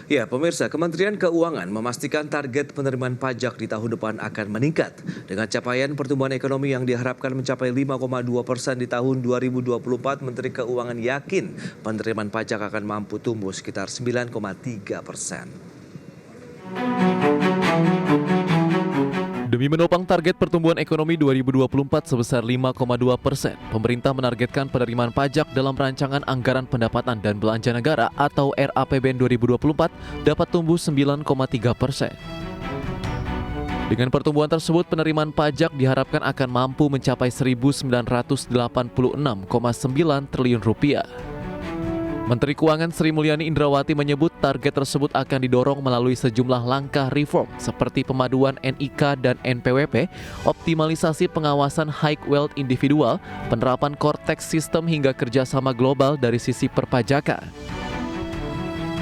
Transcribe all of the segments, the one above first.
Ya, pemirsa, Kementerian Keuangan memastikan target penerimaan pajak di tahun depan akan meningkat. Dengan capaian pertumbuhan ekonomi yang diharapkan mencapai 5,2% di tahun 2024, Menteri Keuangan yakin penerimaan pajak akan mampu tumbuh sekitar 9,3%. Demi menopang target pertumbuhan ekonomi 2024 sebesar 5,2%, pemerintah menargetkan penerimaan pajak dalam rancangan anggaran pendapatan dan belanja negara atau RAPBN 2024 dapat tumbuh 9,3%. Dengan pertumbuhan tersebut, penerimaan pajak diharapkan akan mampu mencapai 1.986,9 triliun rupiah. Menteri Keuangan Sri Mulyani Indrawati menyebut target tersebut akan didorong melalui sejumlah langkah reform seperti pemaduan NIK dan NPWP, optimalisasi pengawasan high wealth individual, penerapan core tax system hingga kerjasama global dari sisi perpajakan.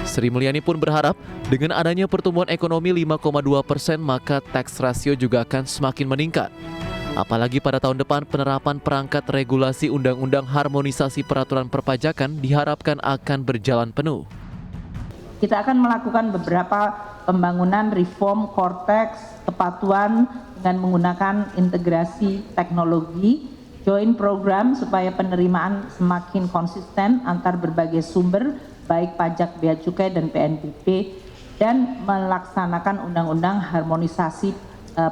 Sri Mulyani pun berharap dengan adanya pertumbuhan ekonomi 5,2% maka tax ratio juga akan semakin meningkat. Apalagi pada tahun depan penerapan perangkat regulasi undang-undang harmonisasi peraturan perpajakan diharapkan akan berjalan penuh. Kita akan melakukan beberapa pembangunan reform core tax, kepatuhan dengan menggunakan integrasi teknologi, joint program supaya penerimaan semakin konsisten antar berbagai sumber, baik pajak, bea cukai, dan PNBP, dan melaksanakan undang-undang harmonisasi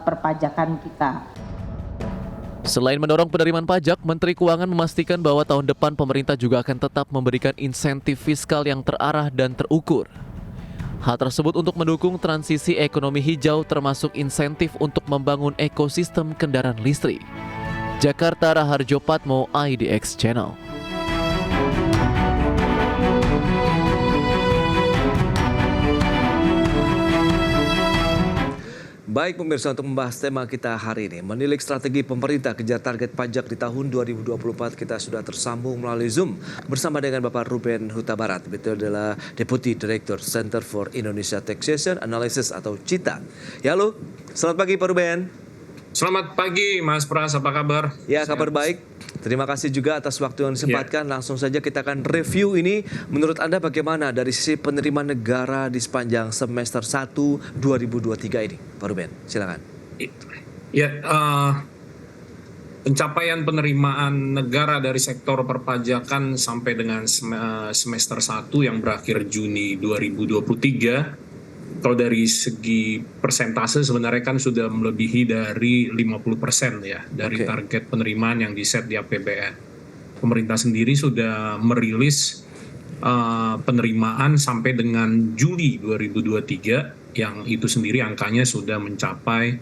perpajakan kita. Selain mendorong penerimaan pajak, Menteri Keuangan memastikan bahwa tahun depan pemerintah juga akan tetap memberikan insentif fiskal yang terarah dan terukur. Hal tersebut untuk mendukung transisi ekonomi hijau termasuk insentif untuk membangun ekosistem kendaraan listrik. Jakarta, Raharjo Patmo, IDX Channel. Baik pemirsa, untuk membahas tema kita hari ini, menilik strategi pemerintah kejar target pajak di tahun 2024, kita sudah tersambung melalui Zoom bersama dengan Bapak Ruben Huta Barat. Beliau adalah Deputy Director Center for Indonesia Taxation Analysis atau CITA. Ya, halo, selamat pagi Pak Ruben. Selamat pagi Mas Pras, apa kabar? Ya, kabar baik. Terima kasih juga atas waktu yang disempatkan. Langsung saja kita akan review ini. Menurut Anda bagaimana dari sisi penerimaan negara di sepanjang semester 1 2023 ini? Pak Ruben, silakan. Ya, pencapaian penerimaan negara dari sektor perpajakan sampai dengan semester 1 yang berakhir Juni 2023, kalau dari segi persentase sebenarnya kan sudah melebihi dari 50% ya dari target penerimaan yang diset di APBN. Pemerintah sendiri sudah merilis penerimaan sampai dengan Juli 2023 yang itu sendiri angkanya sudah mencapai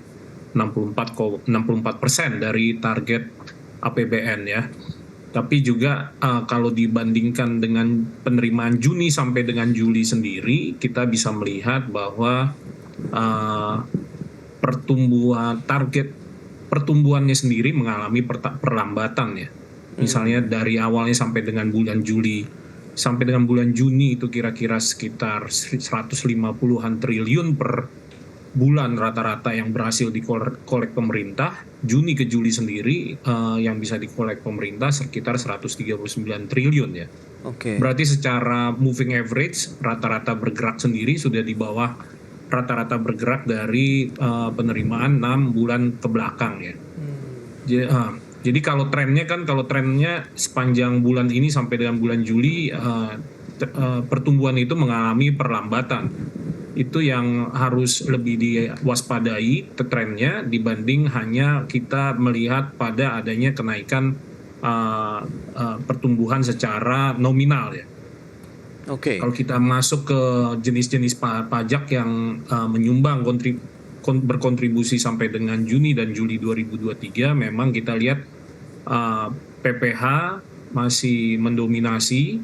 64% dari target APBN ya. Tapi juga kalau dibandingkan dengan penerimaan Juni sampai dengan Juli sendiri, kita bisa melihat bahwa target pertumbuhannya sendiri mengalami perlambatan ya. Misalnya dari awalnya sampai dengan bulan Juli sampai dengan bulan Juni itu kira-kira sekitar 150-an triliun per bulan rata-rata yang berhasil dikolek pemerintah. Juni ke Juli sendiri yang bisa dikolek pemerintah sekitar 139 triliun ya. Berarti secara moving average rata-rata bergerak sendiri sudah di bawah rata-rata bergerak dari penerimaan 6 bulan ke belakang ya. Jadi kalau trennya sepanjang bulan ini sampai dengan bulan Juli pertumbuhan itu mengalami perlambatan. Itu yang harus lebih diwaspadai trennya dibanding hanya kita melihat pada adanya kenaikan pertumbuhan secara nominal ya. Kalau kita masuk ke jenis-jenis pajak yang menyumbang berkontribusi sampai dengan Juni dan Juli 2023, memang kita lihat PPH masih mendominasi,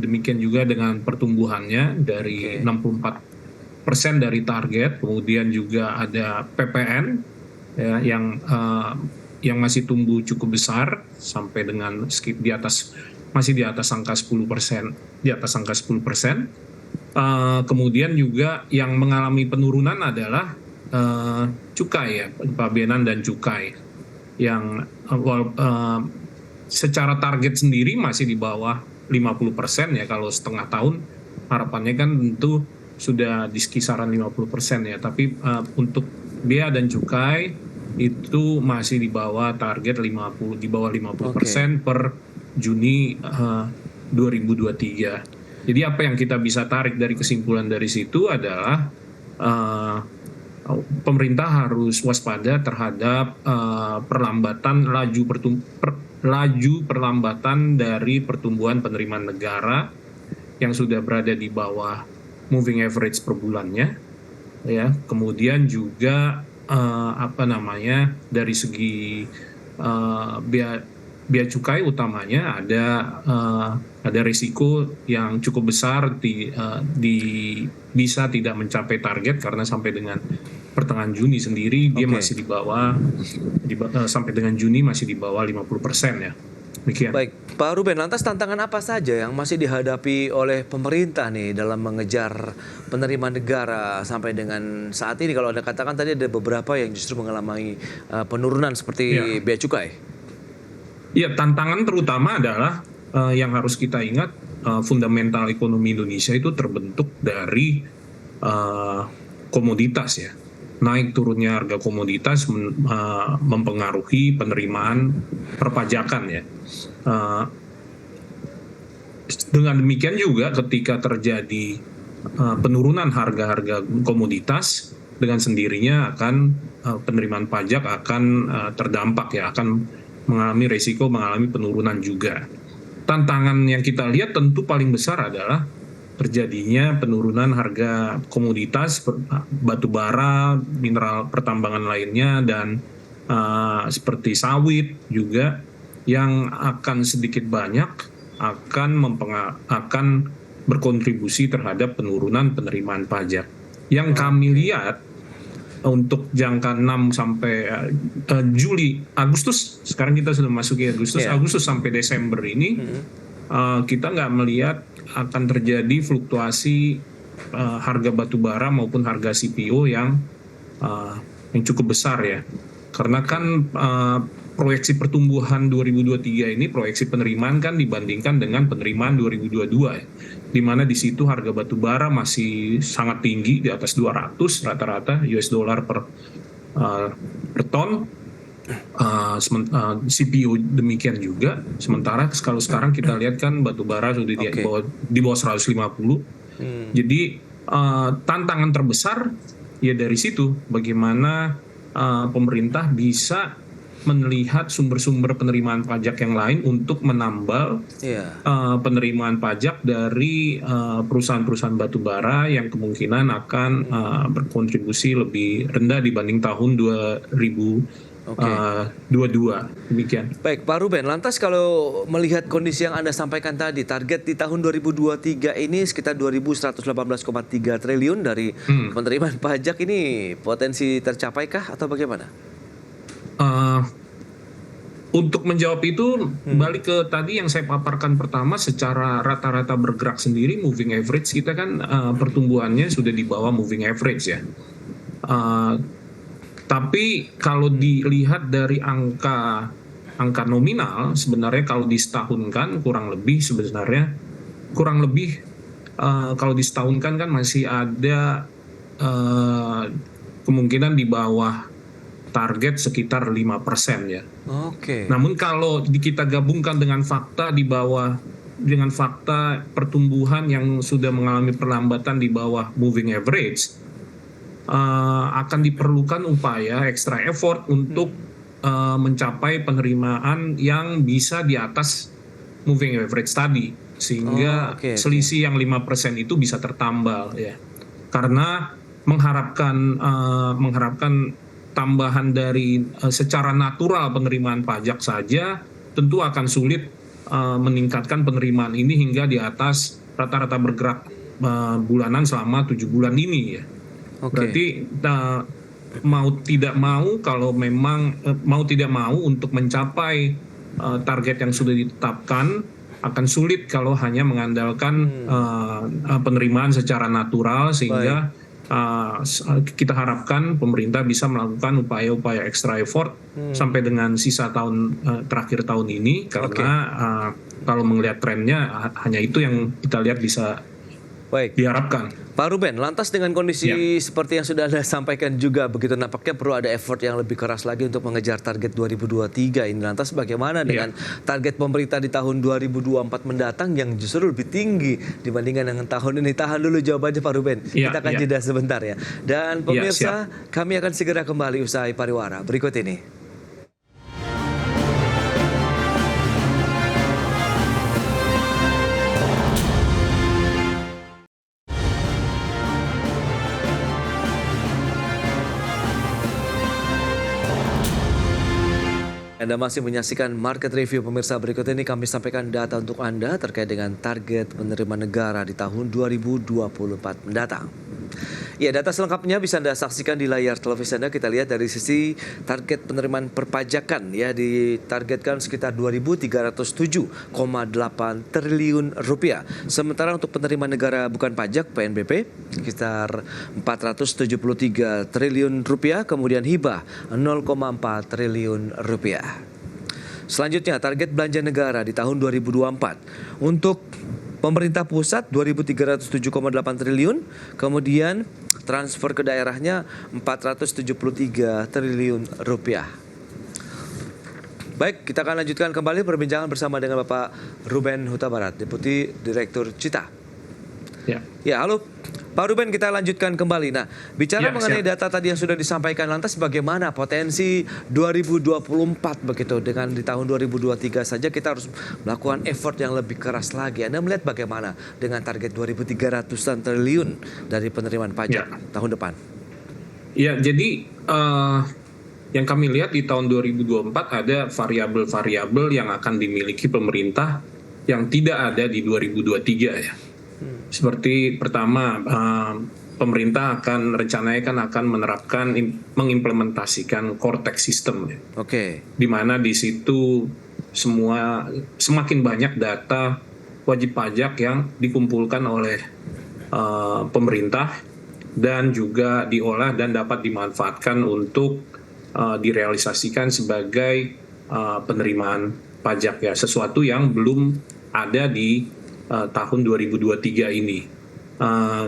demikian juga dengan pertumbuhannya dari 64% dari target, kemudian juga ada PPN ya, yang masih tumbuh cukup besar sampai dengan masih di atas angka 10%, kemudian juga yang mengalami penurunan adalah cukai ya, pabeanan dan cukai yang secara target sendiri masih di bawah 50% ya. Kalau setengah tahun harapannya kan tentu sudah di kisaran 50% ya, tapi untuk bea dan cukai itu masih di bawah target 50% per Juni 2023. Jadi apa yang kita bisa tarik dari kesimpulan dari situ adalah pemerintah harus waspada terhadap laju perlambatan dari pertumbuhan penerimaan negara yang sudah berada di bawah moving average per bulannya, ya. Kemudian juga dari segi bea cukai utamanya ada risiko yang cukup besar bisa tidak mencapai target karena sampai dengan pertengahan Juni sendiri dia masih di bawah sampai dengan Juni masih di bawah 50% ya. Demikian. Baik, Pak Ruben, lantas tantangan apa saja yang masih dihadapi oleh pemerintah nih dalam mengejar penerimaan negara sampai dengan saat ini? Kalau Anda katakan tadi ada beberapa yang justru mengalami penurunan seperti bea cukai. Ya, tantangan terutama adalah yang harus kita ingat, fundamental ekonomi Indonesia itu terbentuk dari komoditas ya. Naik turunnya harga komoditas mempengaruhi penerimaan perpajakan ya. Dengan demikian juga ketika terjadi penurunan harga-harga komoditas, dengan sendirinya akan penerimaan pajak akan terdampak ya, akan mengalami penurunan juga. Tantangan yang kita lihat tentu paling besar adalah terjadinya penurunan harga komoditas batu bara, mineral pertambangan lainnya, dan seperti sawit juga yang akan sedikit banyak akan berkontribusi terhadap penurunan penerimaan pajak. Yang kami lihat untuk jangka 6 sampai Agustus, sekarang kita sudah masuki Agustus sampai Desember ini, kita nggak melihat akan terjadi fluktuasi harga batu bara maupun harga CPO yang cukup besar ya. Karena kan proyeksi pertumbuhan 2023 ini, proyeksi penerimaan kan dibandingkan dengan penerimaan 2022 ya. Di mana di situ harga batu bara masih sangat tinggi, di atas 200 rata-rata US dollar per ton. CPO demikian juga. Sementara kalau sekarang kita lihat kan batu bara sudah di bawah 150. Jadi tantangan terbesar ya dari situ, bagaimana pemerintah bisa melihat sumber-sumber penerimaan pajak yang lain untuk menambal penerimaan pajak dari perusahaan-perusahaan batu bara yang kemungkinan akan berkontribusi lebih rendah dibanding tahun 2022. Demikian. Baik, Pak Ruben, lantas kalau melihat kondisi yang Anda sampaikan tadi, target di tahun 2023 ini sekitar 2.118,3 triliun dari penerimaan pajak, ini potensi tercapaikah atau bagaimana? Untuk menjawab itu, balik ke tadi yang saya paparkan pertama, secara rata-rata bergerak sendiri, moving average kita kan pertumbuhannya sudah di bawah moving average ya. Tapi kalau dilihat dari angka nominal, sebenarnya kalau disetahunkan kurang lebih kalau disetahunkan kan masih ada kemungkinan di bawah target sekitar 5% ya. Namun kalau kita gabungkan dengan fakta pertumbuhan yang sudah mengalami perlambatan di bawah moving average, akan diperlukan upaya extra effort untuk mencapai penerimaan yang bisa di atas moving average tadi, sehingga selisih yang 5% itu bisa tertambal ya. Karena mengharapkan tambahan dari secara natural penerimaan pajak saja tentu akan sulit meningkatkan penerimaan ini hingga di atas rata-rata bergerak bulanan selama 7 bulan ini ya. Berarti mau tidak mau untuk mencapai target yang sudah ditetapkan akan sulit kalau hanya mengandalkan penerimaan secara natural, sehingga kita harapkan pemerintah bisa melakukan upaya-upaya extra effort sampai dengan sisa terakhir tahun ini, karena kalau melihat trennya hanya itu yang kita lihat bisa diharapkan. Pak Ruben, lantas dengan kondisi seperti yang sudah Anda sampaikan juga begitu, nampaknya perlu ada effort yang lebih keras lagi untuk mengejar target 2023 ini. Lantas bagaimana dengan target pemerintah di tahun 2024 mendatang yang justru lebih tinggi dibandingkan dengan tahun ini? Tahan dulu jawabannya Pak Ruben. Kita akan jeda sebentar ya. Dan pemirsa, kami akan segera kembali usai pariwara berikut ini. Anda masih menyaksikan Market Review. Pemirsa, berikut ini kami sampaikan data untuk Anda terkait dengan target penerimaan negara di tahun 2024 mendatang. Ya, data selengkapnya bisa Anda saksikan di layar televisi Anda. Kita lihat dari sisi target penerimaan perpajakan, ya, ditargetkan sekitar 2.307,8 triliun rupiah. Sementara untuk penerimaan negara bukan pajak (PNBP) sekitar 473 triliun rupiah, kemudian hibah 0,4 triliun rupiah. Selanjutnya, target belanja negara di tahun 2024 untuk pemerintah pusat 2.307,8 triliun, kemudian transfer ke daerahnya 473 triliun rupiah. Baik, kita akan lanjutkan kembali perbincangan bersama dengan Bapak Ruben Hutabarat, Deputi Direktur Cita. Ya, halo Pak Ruben, kita lanjutkan kembali. Nah, bicara mengenai data tadi yang sudah disampaikan, lantas bagaimana potensi 2024 begitu, dengan di tahun 2023 saja kita harus melakukan effort yang lebih keras lagi. Anda melihat bagaimana dengan target 2.300-an triliun dari penerimaan pajak tahun depan? Ya, jadi yang kami lihat di tahun 2024 ada variabel-variabel yang akan dimiliki pemerintah yang tidak ada di 2023 ya. Seperti pertama, pemerintah rencananya akan menerapkan, mengimplementasikan core tax system, ya. Di mana di situ semakin banyak data wajib pajak yang dikumpulkan oleh pemerintah dan juga diolah dan dapat dimanfaatkan untuk direalisasikan sebagai penerimaan pajak, ya, sesuatu yang belum ada di tahun 2023 ini.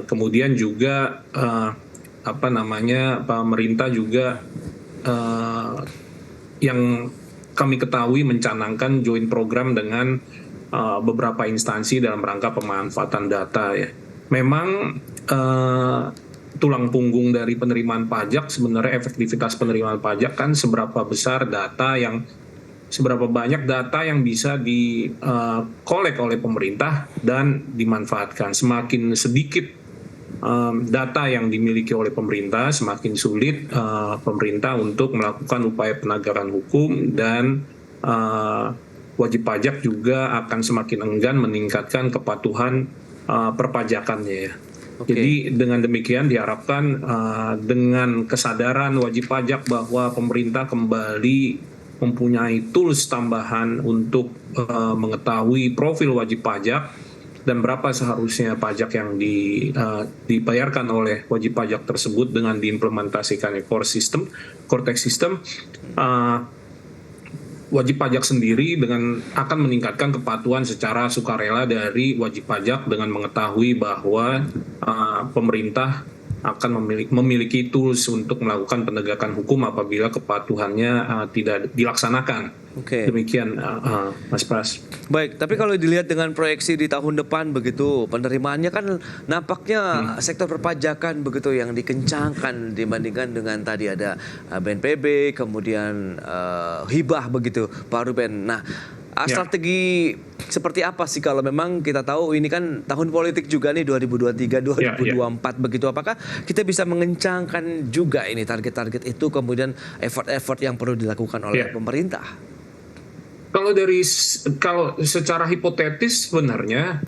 Kemudian juga pemerintah juga yang kami ketahui mencanangkan joint program dengan beberapa instansi dalam rangka pemanfaatan data, ya. Memang tulang punggung dari penerimaan pajak sebenarnya efektivitas penerimaan pajak kan seberapa banyak data yang bisa di-collect oleh pemerintah dan dimanfaatkan. Semakin sedikit data yang dimiliki oleh pemerintah, semakin sulit pemerintah untuk melakukan upaya penegakan hukum, dan wajib pajak juga akan semakin enggan meningkatkan kepatuhan perpajakannya, ya. Jadi dengan demikian diharapkan dengan kesadaran wajib pajak bahwa pemerintah kembali mempunyai tools tambahan untuk mengetahui profil wajib pajak dan berapa seharusnya pajak yang dibayarkan oleh wajib pajak tersebut dengan diimplementasikan core tax system, wajib pajak sendiri akan meningkatkan kepatuhan secara sukarela dari wajib pajak dengan mengetahui bahwa pemerintah akan memiliki tools untuk melakukan penegakan hukum apabila kepatuhannya tidak dilaksanakan. Demikian, Mas Pras. Baik, tapi kalau dilihat dengan proyeksi di tahun depan begitu, penerimaannya kan nampaknya sektor perpajakan begitu yang dikencangkan dibandingkan dengan tadi ada BNPB, kemudian hibah begitu, Pak Ruben. Nah, strategi seperti apa sih kalau memang kita tahu ini kan tahun politik juga nih 2023, 2024 begitu. Apakah kita bisa mengencangkan juga ini target-target itu, kemudian effort-effort yang perlu dilakukan oleh pemerintah? Kalau secara hipotetis sebenarnya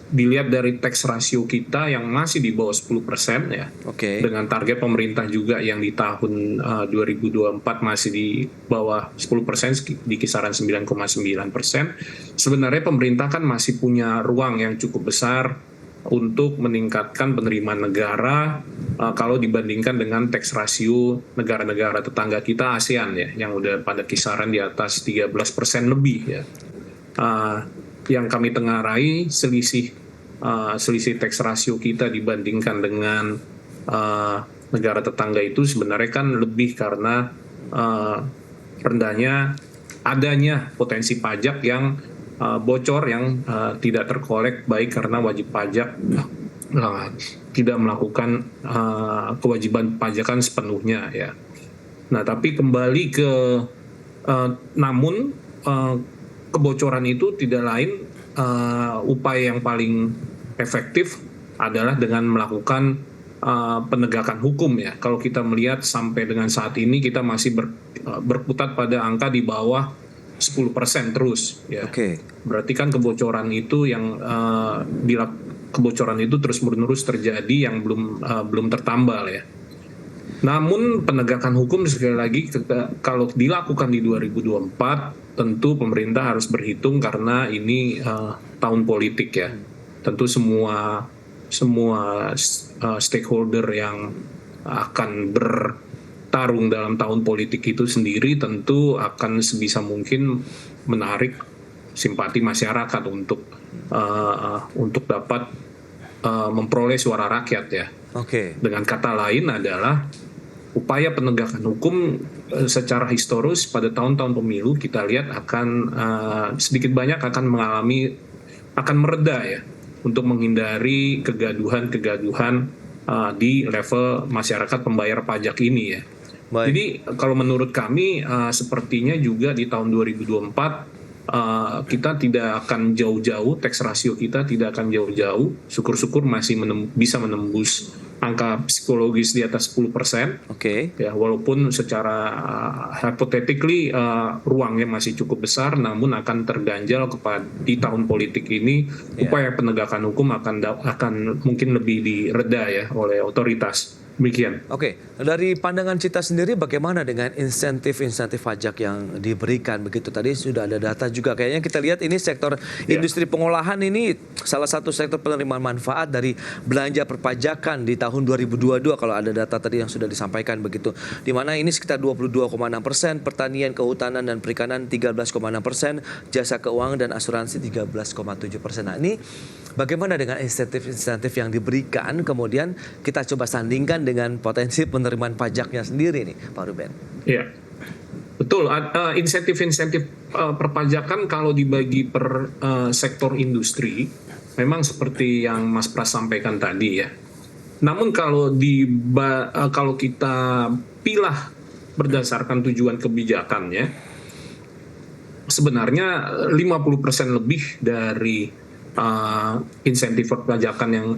dilihat dari tax ratio kita yang masih di bawah 10%, ya. Dengan target pemerintah juga yang di tahun 2024 masih di bawah 10%, di kisaran 9,9%. Sebenarnya pemerintah kan masih punya ruang yang cukup besar untuk meningkatkan penerimaan negara kalau dibandingkan dengan tax ratio negara-negara tetangga kita ASEAN, ya, yang udah pada kisaran di atas 13% lebih, ya. Yang kami tengarai selisih selisih tax ratio kita dibandingkan dengan negara tetangga itu sebenarnya kan lebih karena rendahnya adanya potensi pajak yang bocor yang tidak terkolek, baik karena wajib pajak tidak melakukan kewajiban pajakan sepenuhnya ya. Nah, tapi kembali ke namun kebocoran itu tidak lain upaya yang paling efektif adalah dengan melakukan penegakan hukum ya. Kalau kita melihat sampai dengan saat ini kita masih berkutat pada angka di bawah 10% terus ya. Berarti kan kebocoran itu yang kebocoran itu terus-menerus terjadi yang belum tertambal ya. Namun penegakan hukum sekali lagi kalau dilakukan di 2024 tentu pemerintah harus berhitung karena ini tahun politik ya. Tentu semua stakeholder yang akan bertarung dalam tahun politik itu sendiri tentu akan sebisa mungkin menarik simpati masyarakat untuk dapat memperoleh suara rakyat ya. Dengan kata lain adalah upaya penegakan hukum secara historis pada tahun-tahun pemilu kita lihat akan sedikit banyak akan mereda ya, untuk menghindari kegaduhan di level masyarakat pembayar pajak ini ya. Jadi kalau menurut kami sepertinya juga di tahun 2024 kita tidak akan jauh-jauh, tax ratio kita tidak akan jauh-jauh, syukur-syukur masih bisa menembus angka psikologis di atas 10%. Ya, walaupun secara hypothetically ruangnya masih cukup besar, namun akan terganjal di tahun politik ini upaya penegakan hukum akan mungkin lebih direda ya oleh otoritas. Demikian. Dari pandangan Cita sendiri bagaimana dengan insentif pajak yang diberikan begitu? Tadi sudah ada data juga, kayaknya kita lihat ini sektor industri pengolahan ini salah satu sektor penerimaan manfaat dari belanja perpajakan di tahun 2022 kalau ada data tadi yang sudah disampaikan begitu. Di mana ini sekitar 22,6%, pertanian, kehutanan dan perikanan 13,6%, jasa keuangan dan asuransi 13,7%. Nah, ini bagaimana dengan insentif yang diberikan, kemudian kita coba sandingkan dengan potensi penerimaan pajaknya sendiri nih, Pak Ruben. Iya, betul. Insentif-insentif perpajakan kalau dibagi per sektor industri, memang seperti yang Mas Pras sampaikan tadi ya. Namun kalau kita pilah berdasarkan tujuan kebijakannya, sebenarnya 50% lebih dari insentif perpajakan yang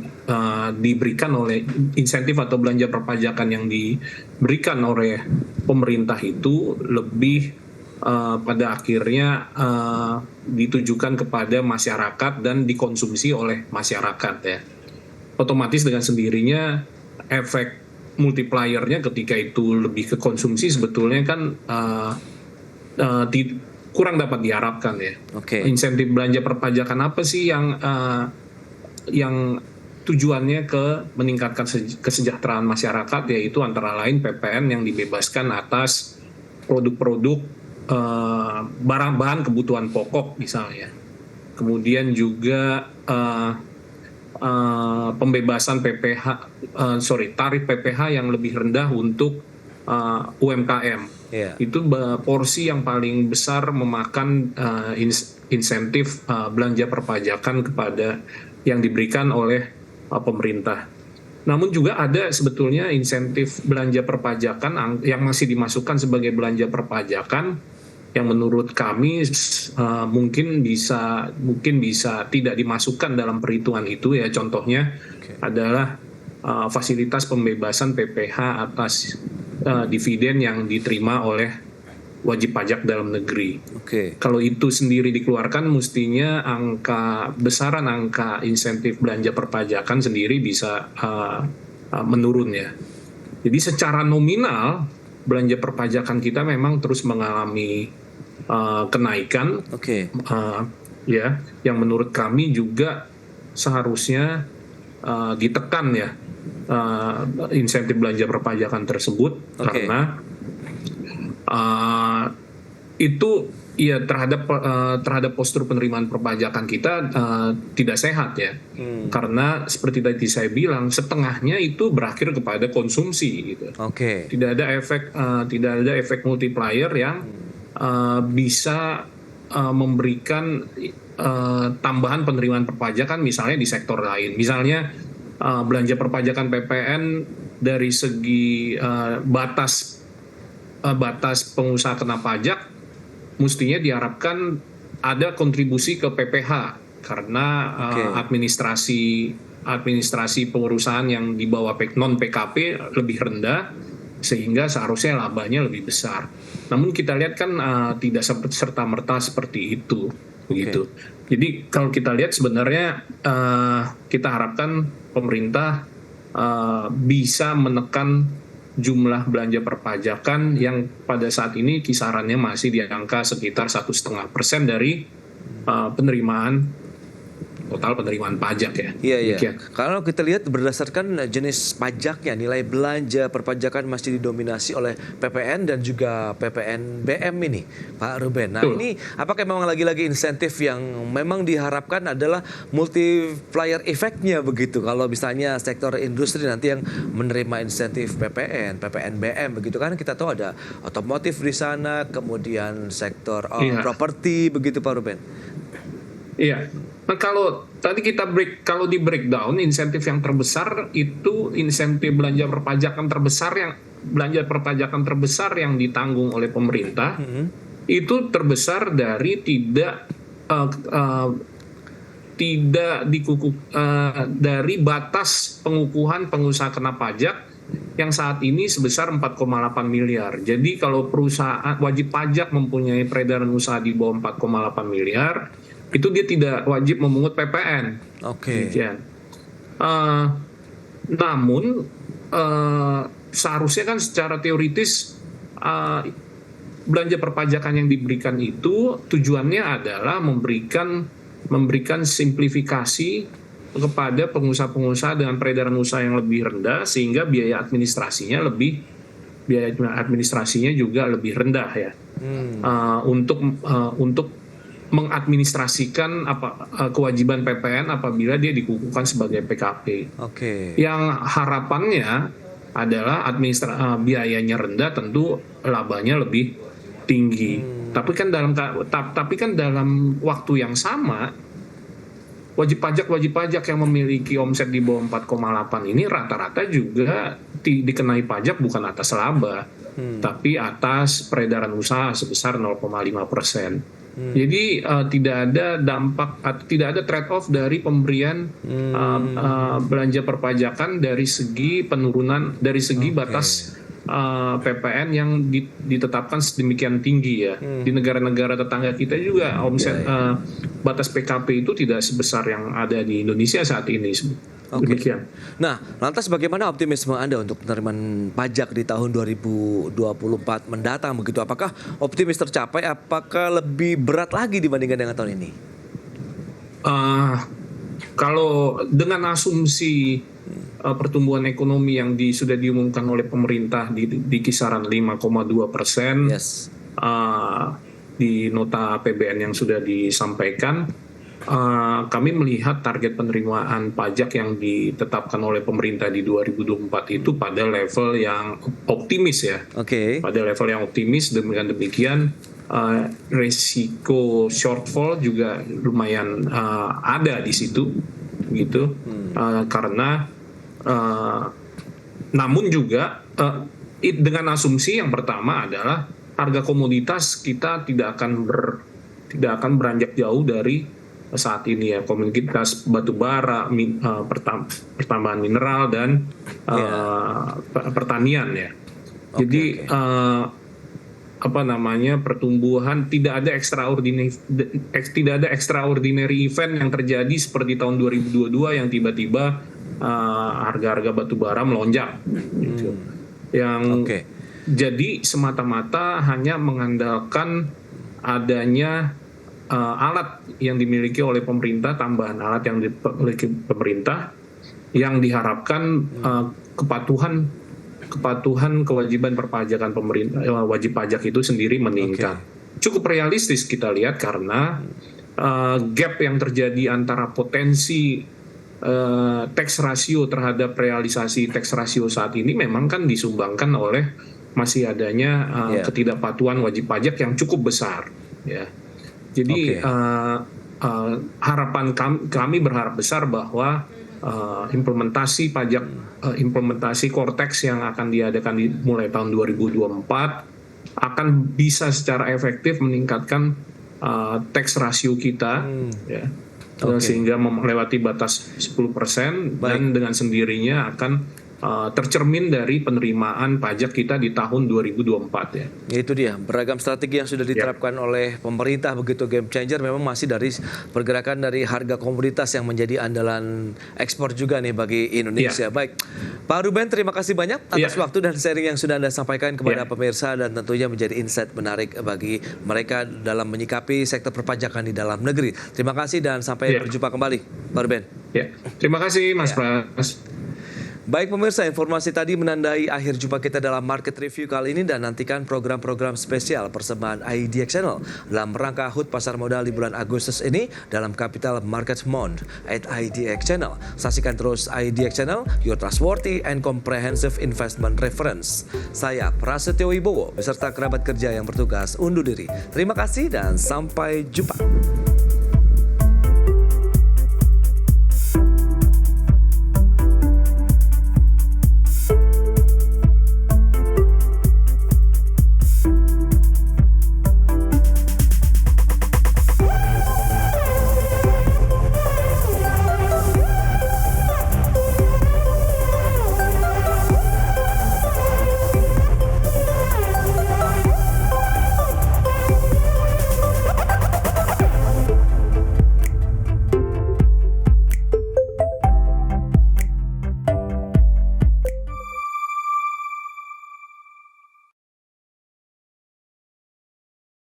diberikan oleh insentif atau belanja perpajakan yang diberikan oleh pemerintah itu lebih pada akhirnya ditujukan kepada masyarakat dan dikonsumsi oleh masyarakat ya. Otomatis dengan sendirinya efek multipliernya ketika itu lebih ke konsumsi sebetulnya kan kurang dapat diharapkan ya. Insentif belanja perpajakan apa sih yang tujuannya ke meningkatkan kesejahteraan masyarakat, yaitu antara lain PPN yang dibebaskan atas produk-produk bahan kebutuhan pokok misalnya. Kemudian juga pembebasan tarif PPh yang lebih rendah untuk UMKM. Itu porsi yang paling besar memakan insentif belanja perpajakan kepada yang diberikan oleh pemerintah. Namun juga ada sebetulnya insentif belanja perpajakan yang masih dimasukkan sebagai belanja perpajakan yang menurut kami mungkin bisa tidak dimasukkan dalam perhitungan itu ya. Contohnya adalah fasilitas pembebasan PPh atas dividen yang diterima oleh wajib pajak dalam negeri. Kalau itu sendiri dikeluarkan, mestinya besaran angka insentif belanja perpajakan sendiri bisa menurun ya. Jadi secara nominal belanja perpajakan kita memang terus mengalami kenaikan, ya, yang menurut kami juga seharusnya ditekan ya. Insentif belanja perpajakan tersebut karena itu Iya, terhadap postur penerimaan perpajakan kita tidak sehat ya, karena seperti tadi saya bilang setengahnya itu berakhir kepada konsumsi gitu. Oke. Tidak ada efek multiplier yang bisa memberikan tambahan penerimaan perpajakan misalnya di sektor lain. Misalnya belanja perpajakan PPN dari segi batas pengusaha kena pajak mestinya diharapkan ada kontribusi ke PPH karena administrasi pengurusan yang di bawah non PKP lebih rendah sehingga seharusnya labanya lebih besar. Namun kita lihat kan tidak serta-merta seperti itu begitu. Jadi kalau kita lihat sebenarnya kita harapkan pemerintah bisa menekan jumlah belanja perpajakan yang pada saat ini kisarannya masih di angka sekitar 1,5% dari total penerimaan pajak ya. Iya. Kalau kita lihat berdasarkan jenis pajaknya, nilai belanja perpajakan masih didominasi oleh PPN dan juga PPNBM ini, Pak Ruben. Nah, ini apakah memang lagi-lagi insentif yang memang diharapkan adalah multiplier efeknya begitu? Kalau misalnya sektor industri nanti yang menerima insentif PPN, PPNBM begitu kan, kita tahu ada otomotif di sana, kemudian sektor properti begitu, Pak Ruben. Iya. Nah, kalau tadi kalau di breakdown insentif yang terbesar itu insentif belanja perpajakan terbesar yang ditanggung oleh pemerintah itu terbesar dari dari batas pengukuhan pengusaha kena pajak yang saat ini sebesar 4,8 miliar. Jadi kalau perusahaan wajib pajak mempunyai peredaran usaha di bawah 4,8 miliar itu dia tidak wajib memungut PPN. Oke. Namun seharusnya kan secara teoritis belanja perpajakan yang diberikan itu tujuannya adalah memberikan simplifikasi kepada pengusaha-pengusaha dengan peredaran usaha yang lebih rendah sehingga biaya administrasinya juga lebih rendah ya. Untuk mengadministrasikan kewajiban PPN apabila dia dikukuhkan sebagai PKP. Yang harapannya adalah biayanya rendah, tentu labanya lebih tinggi. Tapi kan dalam waktu yang sama wajib pajak yang memiliki omset di bawah 4,8 ini rata-rata juga dikenai pajak bukan atas laba, tapi atas peredaran usaha sebesar 0,5%. Jadi tidak ada trade off dari pemberian belanja perpajakan dari segi batas PPN yang ditetapkan sedemikian tinggi ya. Di negara-negara tetangga kita juga omset batas PKP itu tidak sebesar yang ada di Indonesia saat ini. Demikian. Nah, lantas bagaimana optimisme Anda untuk penerimaan pajak di tahun 2024 mendatang begitu? Apakah optimis tercapai? Apakah lebih berat lagi dibandingkan dengan tahun ini? Kalau dengan asumsi pertumbuhan ekonomi yang sudah diumumkan oleh pemerintah di kisaran 5,2%, di nota APBN yang sudah disampaikan, kami melihat target penerimaan pajak yang ditetapkan oleh pemerintah di 2024 itu pada level yang optimis ya. Pada level yang optimis, dengan demikian resiko shortfall juga lumayan ada di situ, gitu. Karena namun juga dengan asumsi yang pertama adalah harga komoditas kita tidak akan beranjak jauh dari saat ini ya, komoditas batu bara, pertambangan mineral dan pertanian ya. Jadi pertumbuhan tidak ada extraordinary event yang terjadi seperti tahun 2022 yang tiba-tiba harga-harga batu bara melonjak gitu. Jadi semata-mata hanya mengandalkan adanya alat yang dimiliki oleh pemerintah, tambahan alat yang dimiliki pemerintah yang diharapkan kepatuhan kewajiban perpajakan pemerintah, wajib pajak itu sendiri meningkat. cukup realistis kita lihat karena gap yang terjadi antara potensi tax ratio terhadap realisasi tax ratio saat ini memang kan disumbangkan oleh masih adanya ketidakpatuhan wajib pajak yang cukup besar, ya. Jadi harapan kami berharap besar bahwa implementasi pajak, implementasi Cortex yang akan diadakan mulai tahun 2024 akan bisa secara efektif meningkatkan tax ratio kita, ya, sehingga melewati batas 10% dan dengan sendirinya akan tercermin dari penerimaan pajak kita di tahun 2024, ya. Itu dia, beragam strategi yang sudah diterapkan oleh pemerintah begitu game changer, memang masih dari pergerakan dari harga komoditas yang menjadi andalan ekspor juga nih bagi Indonesia. Baik, Pak Ruben, terima kasih banyak atas waktu dan sharing yang sudah Anda sampaikan kepada pemirsa dan tentunya menjadi insight menarik bagi mereka dalam menyikapi sektor perpajakan di dalam negeri. Terima kasih dan sampai berjumpa kembali, Pak Ruben. Ya, terima kasih Mas Pras. Baik pemirsa, informasi tadi menandai akhir jumpa kita dalam Market Review kali ini dan nantikan program-program spesial persembahan IDX Channel dalam rangka HUT Pasar Modal di bulan Agustus ini dalam Capital Markets Month at IDX Channel. Saksikan terus IDX Channel, your trustworthy and comprehensive investment reference. Saya Prasetyo Wibowo beserta kerabat kerja yang bertugas undur diri. Terima kasih dan sampai jumpa.